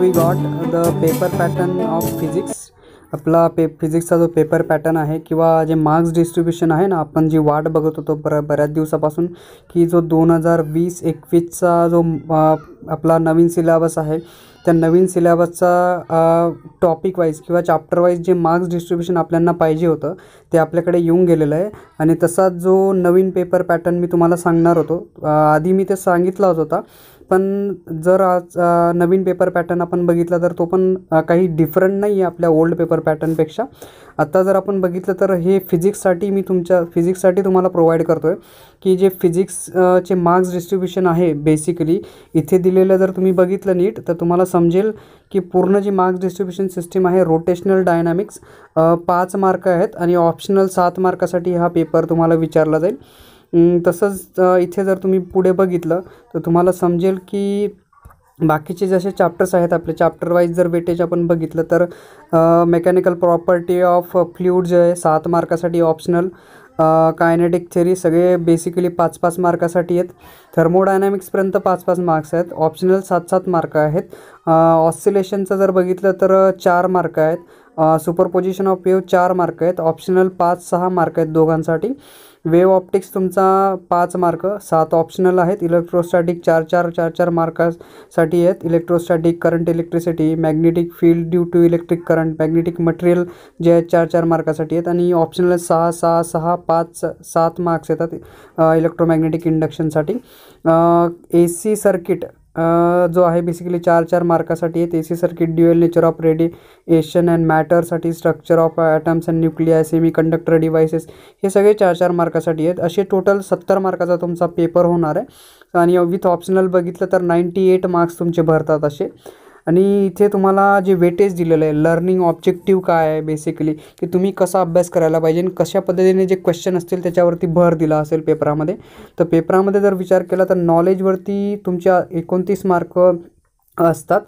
We got the paper pattern of physics. आपला फिजिक्सचा जो पेपर पॅटर्न आहे किंवा जे मार्क्स डिस्ट्रीब्युशन आहे ना, आपण जी वाट बघत होतो बऱ्याच दिवसापासून की जो 2020-21चा जो आपला नवीन सिलेबस आहे, त्या नवीन सिलेबसचा टॉपिक वाईज किंवा चॅप्टर वाईज जे मार्क्स डिस्ट्रीब्युशन आपल्याला पाहिजे होतं ते आपल्याकडे येऊन गेलेलं आहे. आणि तसाच जो नवीन पेपर पॅटर्न मी तुम्हाला सांगणार होतो, आधी मी ते सांगितलाच होता, पण जर आज नवीन पेपर पॅटर्न आपण बघितला तर तो पण काही डिफरंट नाही आहे आपल्या ओल्ड पेपर पॅटर्नपेक्षा. आता जर आपण बघितलं तर हे फिजिक्ससाठी तुम्हाला प्रोव्हाइड करतो आहे की जे फिजिक्सचे मार्क्स डिस्ट्रीब्युशन आहे. बेसिकली इथे दिलेलं जर तुम्ही बघितलं नीट तर तुम्हाला समजेल की पूर्ण जी मार्क्स डिस्ट्रीब्युशन सिस्टीम आहे, रोटेशनल डायनामिक्स 5 मार्क आहेत आणि ऑप्शनल 7 मार्कासाठी हा पेपर तुम्हाला विचारला जाईल. तसंच इथे जर तुम्ही पुढे बघितलं तर तुम्हाला समजेल की बाकीचे जसे चॅप्टर्स आहेत आपले चॅप्टर वाईज जर वेटेज आपण बघितलं तर मेकॅनिकल प्रॉपर्टी ऑफ फ्लुइड जे आहे 7 मार्कासाठी ऑप्शनल. कायनेटिक थेरी सगळे बेसिकली 5-5 मार्कासाठी आहेत. थर्मोडायनॅमिक्सपर्यंत 5-5 मार्क्स आहेत, ऑप्शनल 7-7 मार्क आहेत. ऑसिलेशनचं जर बघितलं तर 4 मार्क आहेत. सुपरपोजिशन ऑफ वेव्ह 4 मार्क आहेत, ऑप्शनल 5-6 मार्क आहेत दोघांसाठी. वेव्ह ऑप्टिक्स तुमचा 5 मार्क, 7 ऑप्शनल आहेत. इलेक्ट्रोस्टॅटिक 4-4 मार्कासाठी आहेत. Electrostatic, current electricity, magnetic field due to electric current, magnetic material जे आहेत 4-4 मार्कासाठी आहेत. आणि ऑप्शनल 6-6-6 5-7 मार्क्स येतात इलेक्ट्रोमॅग्नेटिक इंडक्शनसाठी. AC सर्किट जो आहे बेसिकली 4-4 मार्कासाठी आहेत. AC circuit, dual nature of radiation and मॅटरसाठी, structure of atoms and nuclei, semiconductor devices, हे सगळे 4-4 मार्कासाठी आहेत. असे टोटल 70 मार्काचा तुमचा पेपर होणार आहे. आणि विथ ऑप्शनल बघितलं तर 98 मार्क्स तुमचे भरतात असे. आणि इथे तुम्हाला जे वेटेज दिलेलं आहे, लर्निंग ऑब्जेक्टिव्ह काय आहे बेसिकली, की तुम्ही कसा अभ्यास करायला पाहिजे आणि कशा पद्धतीने जे क्वेश्चन असतील त्याच्यावरती भर दिला असेल पेपरामध्ये. तर पेपरामध्ये जर विचार केला तर नॉलेजवरती तुमच्या 29 मार्क असतात.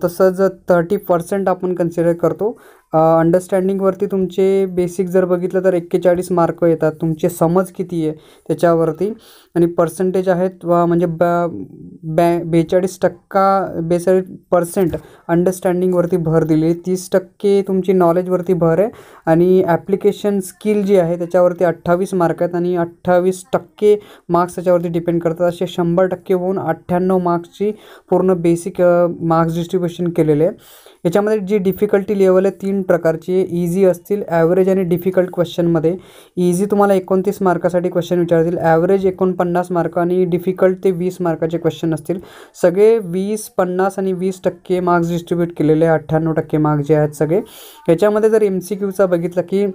तसंच 30% आपण कन्सिडर करतो. अंडरस्टँडिंगवरती तुमचे बेसिक जर बघितलं तर 41 मार्क येतात. तुमचे समज किती आहे त्याच्यावरती. आणि पर्सेंटेज आहेत म्हणजे 42% अंडरस्टँडिंगवरती भर दिली. 30% तुमची नॉलेजवरती भर आहे. आणि ॲप्लिकेशन स्किल जी आहे त्याच्यावरती 28 मार्क आहेत आणि 28% मार्क्स त्याच्यावरती डिपेंड करतात. असे 100% होऊन 98 मार्क्सची पूर्ण बेसिक मार्क्स डिस्ट्रीब्युशन केलेले आहे. याच्यामध्ये जी डिफिकल्टी लेवल आहे 3 प्रकारची, इझी असतील, ॲव्हरेज आणि डिफिकल्ट क्वेश्चनमध्ये. इझी तुम्हाला 29 मार्कासाठी क्वेश्चन विचारतील, ॲव्हरेज 49 मार्क आणि डिफिकल्ट ते 20 मार्काचे क्वेश्चन असतील. सगळे 20, 50 आणि 20% मार्क्स डिस्ट्रीब्यूट केलेले, 98% मार्क्स जे आहेत सगळे. याच्यामध्ये जर MCQचा बघितलं की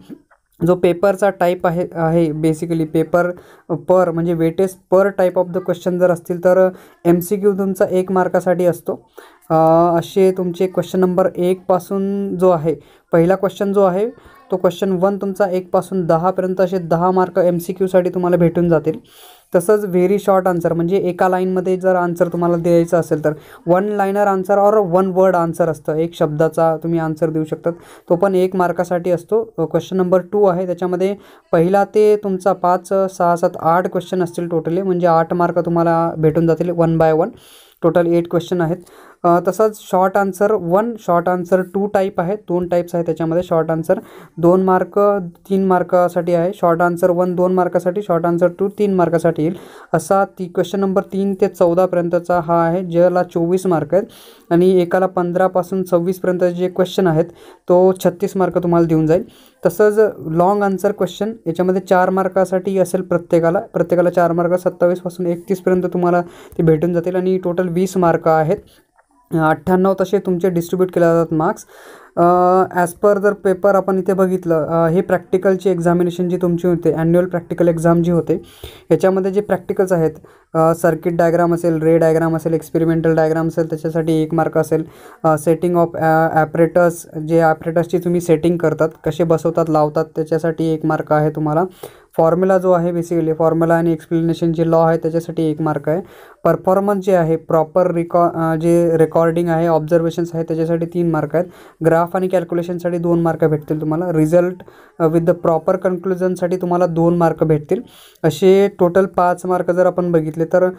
जो पेपरचा टाईप आहे बेसिकली पेपर पर म्हणजे weightage per type of the question जर असतील तर MCQ तुमचा 1 मार्कासाठी असतो. असे तुमचे क्वेश्चन नंबर 1 पासून जो आहे पहिला क्वेश्चन जो आहे तो क्वेश्चन 1 तुमचा 1 पासून 10 पर्यंत असे 10 मार्क MCQसाठी तुम्हाला भेटून जातील. तसंच व्हेरी शॉर्ट आन्सर म्हणजे एका लाईनमध्ये जर आन्सर तुम्हाला द्यायचं असेल तर 1 लाईनर आन्सर और 1 वर्ड आन्सर असतं, 1 शब्दाचा तुम्ही आन्सर देऊ शकतात. तो पण 1 मार्कासाठी असतो. क्वेश्चन नंबर 2 आहे त्याच्यामध्ये पहिला ते तुमचा 5, 6, 7, 8 क्वेश्चन असतील टोटली, म्हणजे 8 मार्क तुम्हाला भेटून जातील 1 बाय 1. टोटल 8 क्वेश्चन आहेत. तसंच short answer 1, short answer 2 type आहेत, 2 टाईप्स आहेत त्याच्यामध्ये. शॉर्ट आन्सर 2 मार्क 3 मार्कासाठी आहे. शॉर्ट आन्सर 1 2 मार्कासाठी, शॉर्ट आन्सर 2 3 मार्कासाठी येईल. असा क्वेश्चन नंबर 3 ते 14 पर्यंतचा हा आहे, ज्याला 24 मार्क आहेत. आणि एकाला 15 पासून 26 पर्यंत जे क्वेश्चन आहेत तो 36 मार्क तुम्हाला देऊन जाईल. तसंच लॉंग आन्सर क्वेश्चन याच्यामध्ये 4 मार्कासाठी असेल प्रत्येकाला 4 मार्क, 27 पासून 31 पर्यंत तुम्हाला ते भेटून जातील. आणि टोटल 20 मार्क आहेत. 98 तसे तुमचे डिस्ट्रीब्यूट केले जातात मार्क्स. ॲज पर जर पेपर आपण इथे बघितलं, हे प्रॅक्टिकलची एक्झामिनेशन जी तुमची होते, ॲन्युअल प्रॅक्टिकल एक्झाम जी होते, याच्यामध्ये जे प्रॅक्टिकल्स आहेत, सर्किट डायग्राम असेल, रे डायग्राम असेल, एक्सपेरिमेंटल डायग्राम असेल, त्याच्यासाठी 1 मार्क असेल. सेटिंग ऑफ ॲपरेटस, जे ॲपरेटसची तुम्ही सेटिंग करतात, कसे बसवतात लावतात, त्याच्यासाठी 1 मार्क आहे तुम्हाला. फॉर्म्युला जो आहे बेसिकली फॉर्म्युला आणि एक्सप्लेनेशन जे लॉ आहे त्याच्यासाठी 1 मार्क आहे. परफॉर्मन्स जे आहे प्रॉपर जे रेकॉर्डिंग आहे, ऑब्झर्वेशन्स आहे, त्याच्यासाठी 3 मार्क आहेत. ग्राफ आणि कॅल्क्युलेशनसाठी 2 मार्क भेटतील तुम्हाला. रिझल्ट विथ द प्रॉपर कन्क्लुजनसाठी तुम्हाला 2 मार्क भेटतील. असे टोटल 5 मार्क जर आपण बघितले तर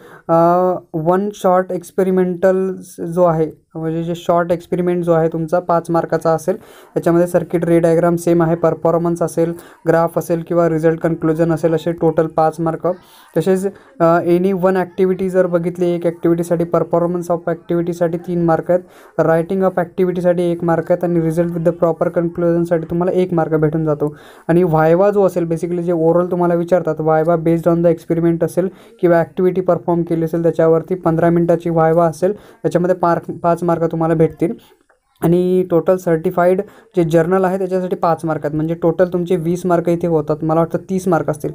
1 शॉर्ट एक्सपेरिमेंटल जो आहे म्हणजे जे शॉर्ट एक्सपेरिमेंट जो आहे तुमचा 5 मार्काचा असेल. याच्यामध्ये सर्किट रे डायग्राम सेम आहे, परफॉर्मन्स असेल, ग्राफ असेल किंवा रिझल्ट कन्क्लुजन असेल, असे टोटल 5 मार्क. तसेच एनी वन ॲक्टिव्हिटी जर बघितली, एक ॲक्टिव्हिटीसाठी परफॉर्मन्स ऑफ ॲक्टिव्हिटीसाठी 3 मार्क आहेत, रायटिंग ऑफ ॲक्टिव्हिटीसाठी 1 मार्क आहेत आणि रिझल्ट विथ द प्रॉपर कन्क्लुजनसाठी तुम्हाला 1 मार्क भेटून जातो. आणि व्हायवा जो असेल बेसिकली जे ओरल तुम्हाला विचारतात, viva based on the experiment असेल किंवा ॲक्टिव्हिटी परफॉर्म केली असेल त्याच्यावरती 15 मिनिटाची व्हायवा असेल, त्याच्यामध्ये 5 मार्क तुम्हाला भेटतील. आणि टोटल सर्टिफाईड जे जर्नल आहे त्याच्यासाठी 5 मार्क आहेत. म्हणजे टोटल तुमचे 20 मार्क इथे होतात. मला वाटतं 30 मार्क असतील.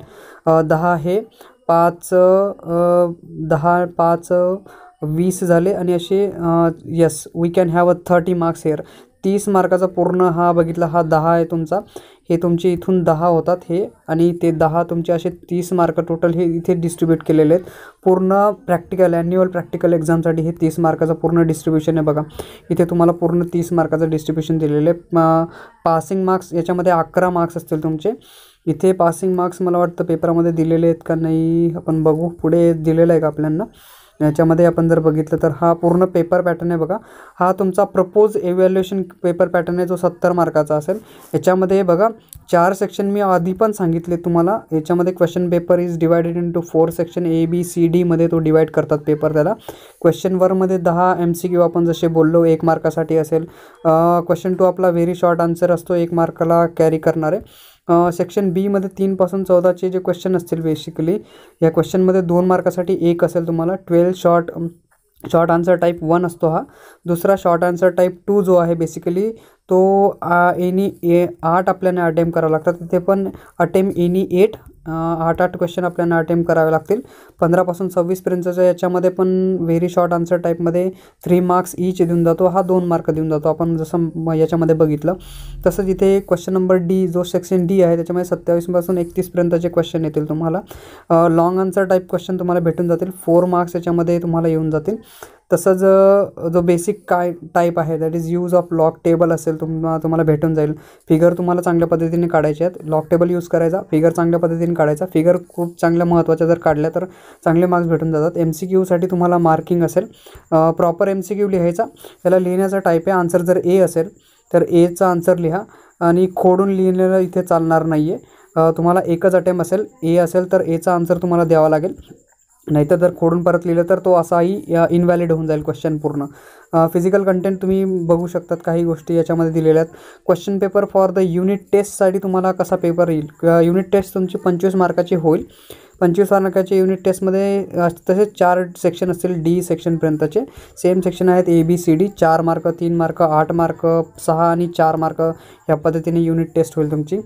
10 हे 5 10 5 20 झाले आणि असे yes we can have 30 marks here. 30 मार्काचा पूर्ण हा बघितला, हा 10 आहे तुमचा. हे तुमचे इथून 10 होतात हे, आणि ते 10 तुमचे असे 30 मार्क टोटल हे इथे डिस्ट्रीब्यूट केलेले आहेत. पूर्ण प्रॅक्टिकल ॲन्युअल प्रॅक्टिकल एक्झामसाठी हे 30 मार्काचं पूर्ण डिस्ट्रीब्युशन आहे बघा. इथे तुम्हाला पूर्ण 30 मार्काचं डिस्ट्रीब्युशन दिलेलं आहे. पासिंग मार्क्स याच्यामध्ये 11 मार्क्स असतील तुमचे. इथे पासिंग मार्क्स मला वाटतं पेपरामध्ये दिलेले आहेत का नाही आपण बघू, पुढे दिलेलं आहे का आपल्याला. याच्यामध्ये आपण जर बघितलं तर हा पूर्ण पेपर पॅटर्न आहे बघा. हा तुमचा प्रपोज इव्हॅल्युएशन पेपर पॅटर्न आहे जो 70 मार्काचा असेल. याच्यामध्ये बघा 4 सेक्शन मी आधी पण सांगितले तुम्हाला. याच्यामध्ये question paper is divided into 4 section, ABCD मध्ये तो डिवाईड करतात पेपर त्याला. क्वेश्चन 1मध्ये 10 MCQ आपण जसे बोललो 1 मार्कासाठी असेल. क्वेश्चन 2 आपला व्हेरी शॉर्ट आन्सर असतो, 1 मार्काला कॅरी करणारे. सेक्शन बीमध्ये 3 पासून 14चे जे क्वेश्चन असतील बेसिकली, या क्वेश्चनमध्ये 2 मार्कासाठी 1 असेल तुम्हाला. 12 शॉर्ट आन्सर टाईप 1 असतो हा. दुसरा शॉर्ट आन्सर टाईप 2 जो आहे बेसिकली तो 8 आपल्याला अटेम्प्ट करावं लागतात. तिथे पण अटेम्प्ट एनी 8 क्वेश्चन आपल्याला अटेम्प्ट करावे लागतील. 15 पासून 26 पर्यंतच्या याच्यामध्ये पण व्हेरी शॉर्ट आन्सर टाईपमध्ये 3 मार्क्स ईच देऊन जातो. हा 2 मार्क देऊन जातो आपण जसं याच्यामध्ये बघितलं. तसंच इथे क्वेश्चन नंबर D जो सेक्शन D आहे त्याच्यामध्ये 27 पासून 31 पर्यंतचे क्वेश्चन येतील तुम्हाला. लॉंग आन्सर टाईप क्वेश्चन तुम्हाला भेटून जातील. 4 मार्क्स याच्यामध्ये तुम्हाला येऊन जातील. तसंच जो बेसिक काय टाईप आहे that is use of log table असेल तुम्हाला भेटून जाईल. फिगर तुम्हाला चांगल्या पद्धतीने काढायचे आहेत. लॉग टेबल यूज करायचा, फिगर चांगल्या पद्धतीने काढायचा. फिगर खूप चांगल्या महत्त्वाच्या जर काढल्या तर चांगले मार्क्स भेटून जातात. MCQसाठी तुम्हाला मार्किंग असेल. प्रॉपर MCQ लिहायचा. त्याला लिहिण्याचा टाईप आहे, आन्सर जर A असेल तर Aचा आन्सर लिहा आणि खोडून लिहिलेलं इथे चालणार नाही आहे. तुम्हाला एकच अटेम्प्ट असेल. A असेल तर Aचा आन्सर तुम्हाला द्यावा लागेल. नाहीतर जर खोडून परत लिहिलं तर तो असाही इनव्हॅलिड होऊन जाईल क्वेश्चन पूर्ण. फिजिकल कंटेंट तुम्ही बघू शकतात, काही गोष्टी याच्यामध्ये दिलेल्या आहेत. Question paper for the unit टेस्टसाठी तुम्हाला कसा पेपर येईल. युनिट टेस्ट तुमची 25 मार्काची होईल. 25 मार्काचे युनिट टेस्टमध्ये तसेच 4 सेक्शन असतील D सेक्शनपर्यंतचे. सेम सेक्शन आहेत ABCD. 4 मार्क, 3 मार्क, 8 मार्क, 6 आणि 4 मार्क ह्या पद्धतीने युनिट टेस्ट होईल तुमची.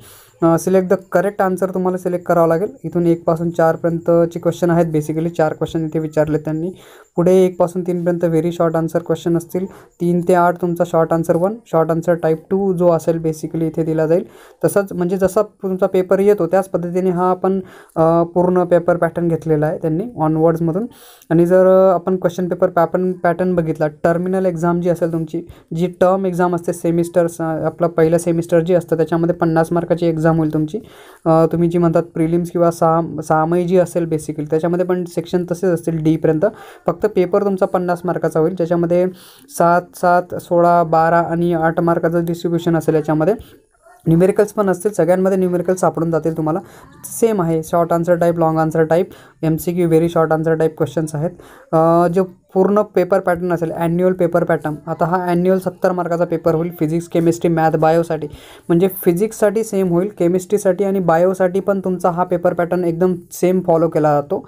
सिलेक्ट द करेक्ट आन्सर तुम्हाला सिलेक्ट करावं लागेल. इथून 1 पासून 4 पर्यंतचे क्वेश्चन आहेत बेसिकली. 4 क्वेश्चन इथे विचारले त्यांनी. पुढे 1 पासून 3 पर्यंत व्हेरी शॉर्ट आन्सर क्वेश्चन असतील. 3 ते 8 तुमचा short answer 1, short answer type 2 जो असेल बेसिकली इथे दिला जाईल. तसंच म्हणजे जसा तुमचा पेपर येतो त्याच पद्धतीने हा आपण पूर्ण पेपर पॅटर्न घेतलेला आहे त्यांनी ऑनवर्ड्समधून. आणि जर आपण क्वेश्चन पेपर पॅटर्न बघितला, टर्मिनल एक्झाम जी असेल तुमची, जी टर्म एक्झाम असते सेमिस्टर, आपलं पहिलं सेमिस्टर जे असतं त्याच्यामध्ये 50 मार्काची एक्झाम होईल तुमची. तुम्ही जी म्हणतात प्रिलिम्स किंवा सहामाही जी असेल बेसिकली त्याच्यामध्ये पण सेक्शन तसेच असतील D पर्यंत. फक्त पेपर तुमचा 50 मार्काचा होईल, ज्याच्यामध्ये 7, 7, 16, 12 आणि 8 मार्काचं डिस्ट्रीब्युशन असेल. याच्यामध्ये न्यूमेरिकल्स पण असतील. सगळ्यांमध्ये न्यूमेरिकल्स सापडून जातील तुम्हाला. सेम आहे, short answer type, long answer type, MCQ, very short answer type questions आहेत. जो पूर्ण पेपर पॅटर्न असेल ॲन्युअल पेपर पॅटर्न. आता हा ॲन्युअल 70 मार्काचा पेपर होईल. फिजिक्स, केमिस्ट्री, मॅथ, बायोसाठी. म्हणजे फिजिक्ससाठी सेम होईल, केमिस्ट्रीसाठी आणि बायोसाठी पण तुमचा हा पेपर पॅटर्न एकदम सेम फॉलो केला जातो.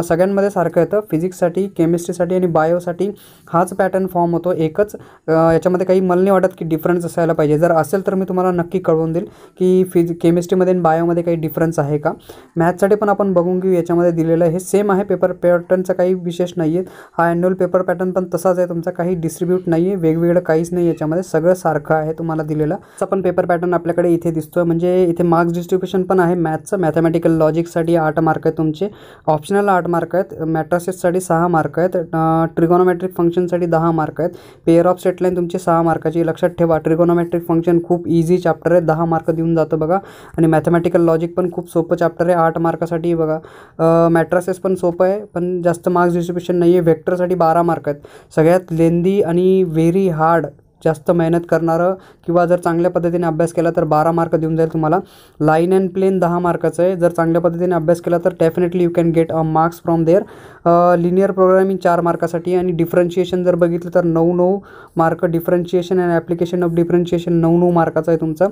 सगळ्यांमध्ये सारखं येतं. फिजिक्ससाठी, केमिस्ट्रीसाठी आणि बायोसाठी हाच पॅटर्न फॉर्म होतो एकच. याच्यामध्ये काही मला नाही वाटत की डिफरन्स असायला पाहिजे. जर असेल तर मी तुम्हाला नक्की कळवून देईल की केमिस्ट्रीमध्ये आणि बायोमध्ये काही डिफरन्स आहे का. मॅथ्ससाठी पण आपण बघून घेऊ. याच्यामध्ये दिलेलं आहे सेम आहे. पेपर पॅटर्नचा काही विशेष नाही आहे. हा ॲन्युअल पेपर पॅटर्न पण तसाच आहे तुमचा, काही डिस्ट्रीब्यूट नाही आहे, वेगवेगळं काहीच नाही. याच्यामध्ये सगळं सारखं आहे तुम्हाला दिलेलं. असा पण पेपर पॅटर्न आपल्याकडे इथे दिसतोय. म्हणजे इथे मार्क्स डिस्ट्रीब्युशन पण आहे मॅथ्सचं. मॅथमॅटिकल लॉजिकसाठी 8 मार्क आहेत तुमचे. ऑप्शनल 8 मार्क आहेत. मॅट्रिसेससाठी 6 मार्क आहेत. ट्रिगोनोमेट्रिक फंक्शनसाठी 10 मार्क आहेत. पेअर ऑफ सेट लाईन तुमची 6 मार्काची. लक्षात ठेवा ट्रिगोनोमेट्रिक फंक्शन खूप इझी चॅप्टर आहे, 10 मार्क देऊन जातं बघा. आणि मॅथमॅटिकल लॉजिक पण खूप सोपं चॅप्टर आहे, 8 मार्कासाठी बघा. मॅट्रिसेस पण सोपं आहे पण जास्त मार्क्स डिस्ट्रीब्युशन नाही आहे. व्हेक्टरसाठी मार्कासाठी 12 मार्क आहेत. सगळ्यात लेंदी आणि व्हेरी हार्ड जास्त मेहनत करणारं किंवा जर चांगल्या पद्धतीने अभ्यास केला तर 12 मार्क देऊन जाईल तुम्हाला. लाईन अँड प्लेन 10 मार्काचं आहे. जर चांगल्या पद्धतीने अभ्यास केला तर definitely you can get a marks from there. Linear programming 4 मार्कासाठी आणि डिफरन्शिएशन जर बघितलं तर 9 mark. Differentiation and application of differentiation 9 मार्काचं आहे तुमचं.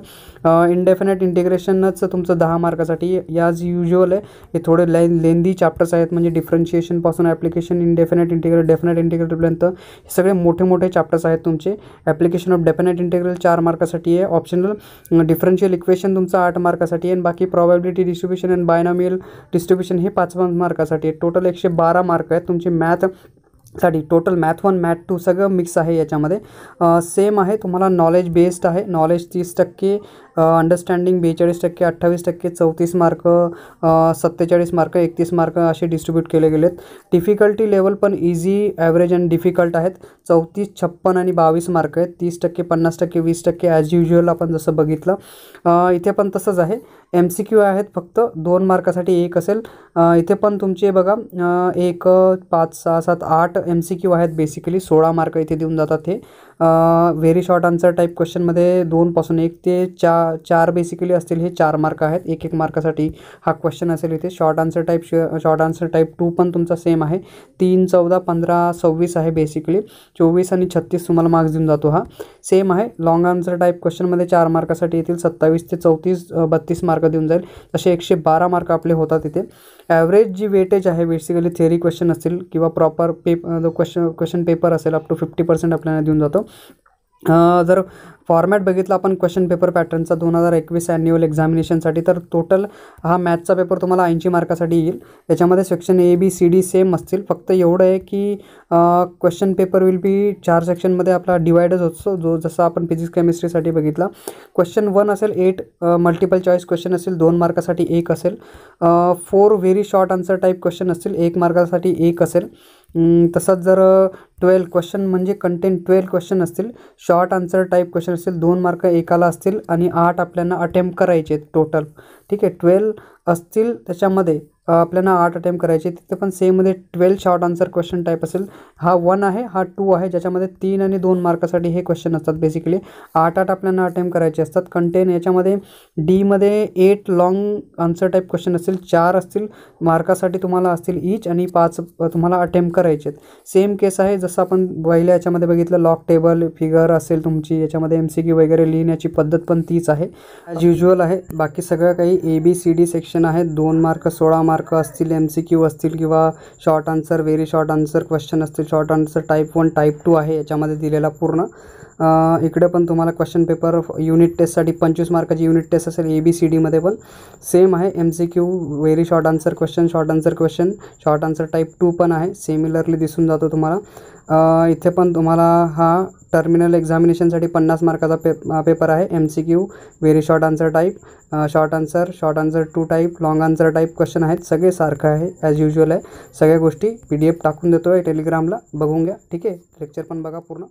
इनडेफिनेट इंटिग्रेशनच तुमचं 10 मार्कासाठी. याज युज्युअल आहे, हे थोडे लेंदी चॅप्टर्स आहेत, म्हणजे डिफरन्शिएशनपासून ॲप्लिकेशन, इनडेफिनेट इंटिग्रेट, डेफिनेट इंटिग्रेटपर्यंत हे सगळे मोठे मोठे चॅप्टर्स आहेत तुमचे. ॲप्लिकेशन ऑफ डेफिनेट इंटिग्रल 4 मार्कासाठी आहे. ऑप्शनल डिफरन्शियल इक्वेशन तुमचं 8 मार्कासाठी आहे. आणि बाकी probability distribution and binomial distribution हे 5 मार्कासाठी आहे. टोटल 112 मार्क आहेत तुमची मॅथसाठी. टोटल मॅथ 1 मॅथ 2 सगळं मिक्स आहे याच्यामध्ये. सेम आहे तुम्हाला. नॉलेज बेस्ड आहे. Knowledge 30%, understanding 42%, 28%, 34 mark, 47 mark, 31 mark असे डिस्ट्रीब्यूट केले गेलेत. डिफिकल्टी लेवल पण इझी, ॲव्हरेज आणि डिफिकल्ट आहेत. 34, 56 आणि 22 मार्क आहेत. 30%, 50%, 20% ॲज युज्युअल आपण जसं बघितलं. इथे पण तसंच आहे. MCQ आहेत फक्त 2 मार्कासाठी 1 असेल. इथे पण तुमचे बघा 1, 5, 6, 7, 8 MCQ आहेत. बेसिकली 16 मार्क इथे देऊन जातात. हे व्हेरी शॉर्ट आन्सर टाईप क्वेश्चनमध्ये 2 पासून 1 ते 4 बेसिकली असतील. हे 4 मार्क आहेत. 1 मार्कासाठी हा क्वेश्चन असेल इथे. शॉर्ट आन्सर टाईप 2 पण तुमचा सेम आहे. 3, 14, 15, 26 आहे बेसिकली. 24 आणि 36 तुम्हाला मार्क्स देऊन जातो. हा सेम आहे. लॉंग आन्सर टाईप क्वेश्चनमध्ये 4 मार्कासाठी येतील. 27 ते 34, 32 मार्क देऊन जाईल. तसे 112 मार्क आपले होतात इथे. ॲव्हरेज जी वेटेज आहे बेसिकली थेअरी क्वेश्चन असतील किंवा प्रॉपर क्वेश्चन पेपर असेल अप टू 50% आपल्याला देऊन जातो. जर फॉर्मॅट बघितला आपण क्वेश्चन पेपर पॅटर्नचा 2021 ॲन्युअल एक्झामिनेशनसाठी, तर टोटल हा मॅथचा पेपर तुम्हाला 80 मार्कासाठी येईल. याच्यामध्ये सेक्शन ABCD सेम असतील. फक्त एवढं आहे की क्वेश्चन पेपर विल बी 4 सेक्शनमध्ये आपला डिवाइडच होतो. जसं आपण फिजिक्स केमिस्ट्रीसाठी बघितला. क्वेश्चन 1 असेल 8 मल्टिपल चॉईस क्वेश्चन असेल, 2 मार्कासाठी 1 असेल. 4 very short answer type question असतील, 1 मार्कासाठी 1 असेल. तसंच जर 12 क्वेश्चन म्हणजे कंटेंट 12 क्वेश्चन असतील, शॉर्ट आन्सर टाईप क्वेश्चन असतील, 2 मार्क एकाला असतील आणि 8 आपल्याला अटेम्प्ट करायचे टोटल. ठीक आहे, 12 असतील त्याच्यामध्ये आपल्याला 8 अटेम्प्ट करायचे. तिथे पण सेममध्ये 12 शॉर्ट आन्सर क्वेश्चन टाईप असेल. हा 1 आहे, हा 2 आहे, ज्याच्यामध्ये 3 आणि 2 मार्कासाठी हे क्वेश्चन असतात. बेसिकली 8 आपल्याला अटेम्प्ट करायचे असतात. कंटेंट याच्यामध्ये Dमध्ये 8 लॉंग आन्सर टाईप क्वेश्चन असतील, 4 असतील मार्कासाठी तुम्हाला असतील ईच आणि 5 तुम्हाला अटेम्प्ट करायचे आहेत. सेम केस आहे जसं आपण पहिल्या याच्यामध्ये बघितलं. लॉग टेबल फिगर असेल तुमची, याच्यामध्ये MCQ वगैरे लिहिण्याची पद्धत पण तीच आहे ॲज युज्युअल आहे. बाकी सगळं काही ABCD सेक्शन आहे. 2 मार्क 16 मार्क असतील, MCQ असतील किंवा short answer very short answer question असतील. शॉर्ट आन्सर टाईप 1 टाईप 2 आहे याच्यामध्ये दिलेला पूर्ण. इकडे पण तुम्हाला क्वेश्चन पेपर युनिट टेस्टसाठी 25 मार्काची युनिट टेस्ट असेल. ABCDमध्ये पण सेम आहे. MCQ very short answer question, short answer question, short answer type 2 पण आहे. सिमिलरली दिसून जातो तुम्हाला. इथे पण तुम्हाला हा टर्मिनल एक्झामिनेशनसाठी 50 मार्काचा पेपर आहे. MCQ very short answer type, short answer 2 type, long answer type question आहेत. सगळे सारखं आहे ॲज युज्युअल आहे. सगळ्या गोष्टी PDF टाकून देतो आहे टेलिग्रामला, बघून घ्या. ठीक आहे, लेक्चर पण बघा पूर्ण.